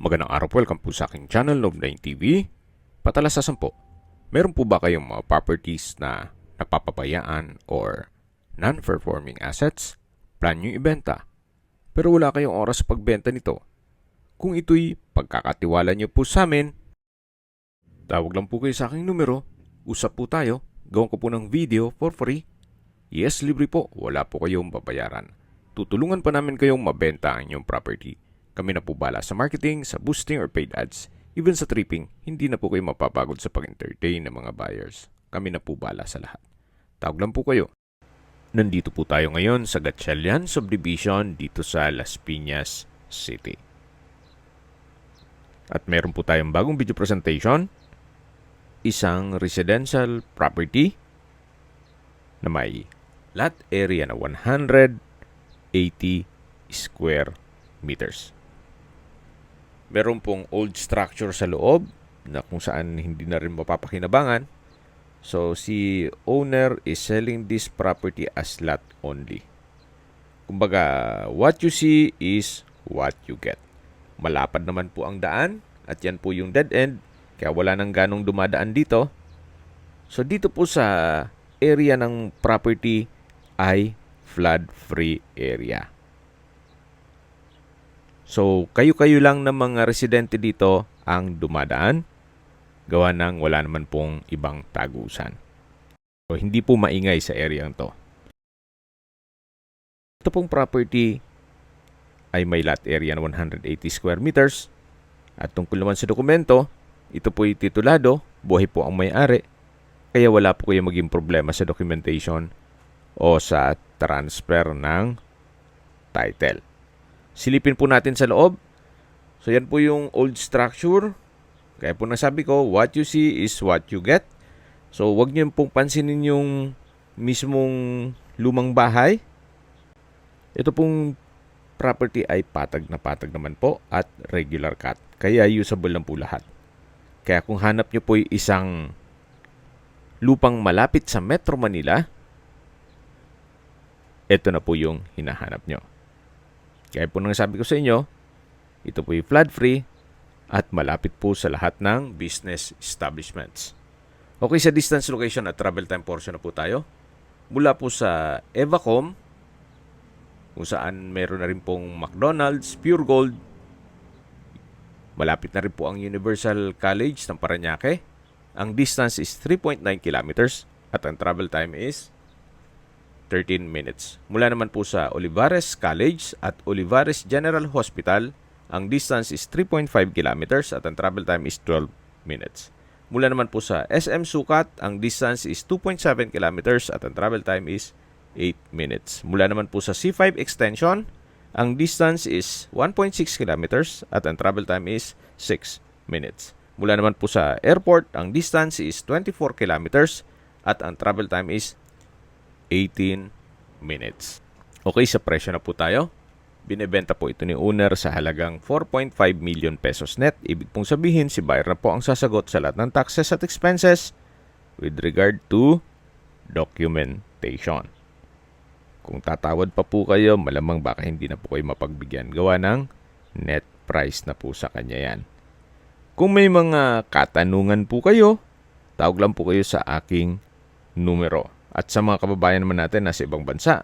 Magandang araw po, welcome po sa aking channel, Nov9 TV. Patalasasan po, meron po ba kayong mga properties na napapabayaan or non-performing assets? Plan nyo ibenta, pero wala kayong oras sa pagbenta nito. Kung ito'y pagkakatiwala nyo po sa amin, tawag lang po kayo sa aking numero, usap po tayo, gawin ko po ng video for free. Yes, libre po, wala po kayong babayaran. Tutulungan pa namin kayong mabenta ang inyong property. Kami na po bala sa marketing, sa boosting or paid ads. Even sa tripping, hindi na po kayo mapapagod sa pag-entertain ng mga buyers. Kami na po bala sa lahat. Tawag lang po kayo. Nandito po tayo ngayon sa Gatchalian Subdivision dito sa Las Piñas City. At meron po tayong bagong video presentation. Isang residential property na may lot area na 180 square meters. Meron pong old structure sa loob na kung saan hindi na rin mapapakinabangan. So, si owner is selling this property as lot only. Kumbaga, what you see is what you get. Malapad naman po ang daan at yan po yung dead end. Kaya wala nang ganong dumadaan dito. So, dito po sa area ng property ay flood-free area. So, kayo-kayo lang ng mga residente dito ang dumadaan. Gawa ng wala naman pong ibang tagusan. So, hindi po maingay sa area to. Ito pong property ay may lot area na 180 square meters. At tungkol naman sa dokumento, ito po ay titulado, buhay po ang may-ari. Kaya wala po kayo maging problema sa documentation o sa transfer ng title. Silipin po natin sa loob. So, yan po yung old structure. Kaya po nasabi ko, what you see is what you get. So, wag niyo pong pansinin yung mismong lumang bahay. Ito pong property ay patag naman po at regular cut. Kaya usable lang po lahat. Kaya kung hanap niyo po isang lupang malapit sa Metro Manila, ito na po yung hinahanap nyo. Kaya po nang sabi ko sa inyo, ito po yung flood-free at malapit po sa lahat ng business establishments. Okay, sa distance, location at travel time portion na po tayo. Mula po sa Evacom, kung saan meron na rin pong McDonald's, Pure Gold. Malapit na rin po ang Universal College ng Parañaque. Ang distance is 3.9 kilometers at ang travel time is 13 minutes. Mula naman po sa Olivares College at Olivares General Hospital, ang distance is 3.5 kilometers at ang travel time is 12 minutes. Mula naman po sa SM Sukat, ang distance is 2.7 kilometers at ang travel time is 8 minutes. Mula naman po sa C5 Extension, ang distance is 1.6 kilometers at ang travel time is 6 minutes. Mula naman po sa airport, ang distance is 24 kilometers at ang travel time is 18 minutes. Okay, sa presyo na po tayo. Binebenta po ito ni owner sa halagang 4.5 million pesos net. Ibig pong sabihin, si buyer na po ang sasagot sa lahat ng taxes at expenses with regard to documentation. Kung tatawad pa po kayo, malamang baka hindi na po kayo mapagbigyan. Gawa ng net price na po sa kanya yan. Kung may mga katanungan po kayo, tawag lang po kayo sa aking numero. At sa mga kababayan naman natin nasa ibang bansa,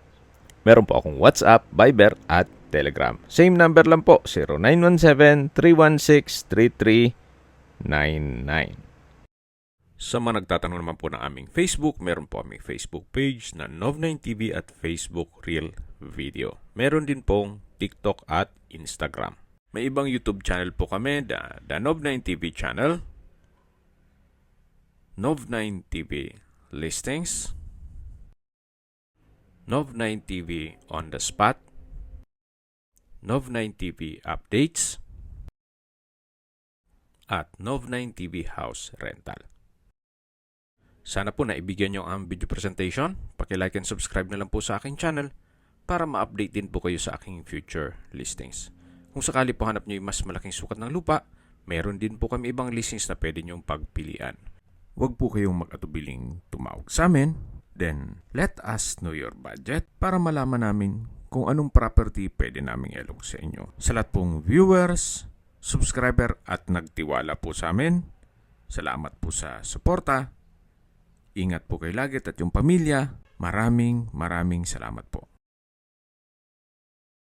meron po akong WhatsApp, Viber at Telegram. Same number lang po, 0917-316-3399. Sa mga nagtatanong naman po ng aming Facebook, meron po aming Facebook page na Nov9 TV at Facebook Real Video. Meron din pong TikTok at Instagram. May ibang YouTube channel po kami, the Nov9 TV channel, Nov9 TV Listings, Nov9 TV On The Spot, Nov9 TV Updates, at Nov9 TV House Rental. Sana po naibigyan nyo ang video presentation. Paki-like and subscribe na lang po sa aking channel para ma-update din po kayo sa aking future listings. Kung sakali po hanap nyo yung mas malaking sukat ng lupa, meron din po kami ibang listings na pwede nyong pagpilian. Huwag po kayong mag-atubiling tumawag sa amin. Then, let us know your budget para malaman namin kung anong property pwede naming ilong sa inyo. Sa lahat pong viewers, subscriber at nagtiwala po sa amin. Salamat po sa suporta. Ingat po kayo lagi at yung pamilya. Maraming salamat po.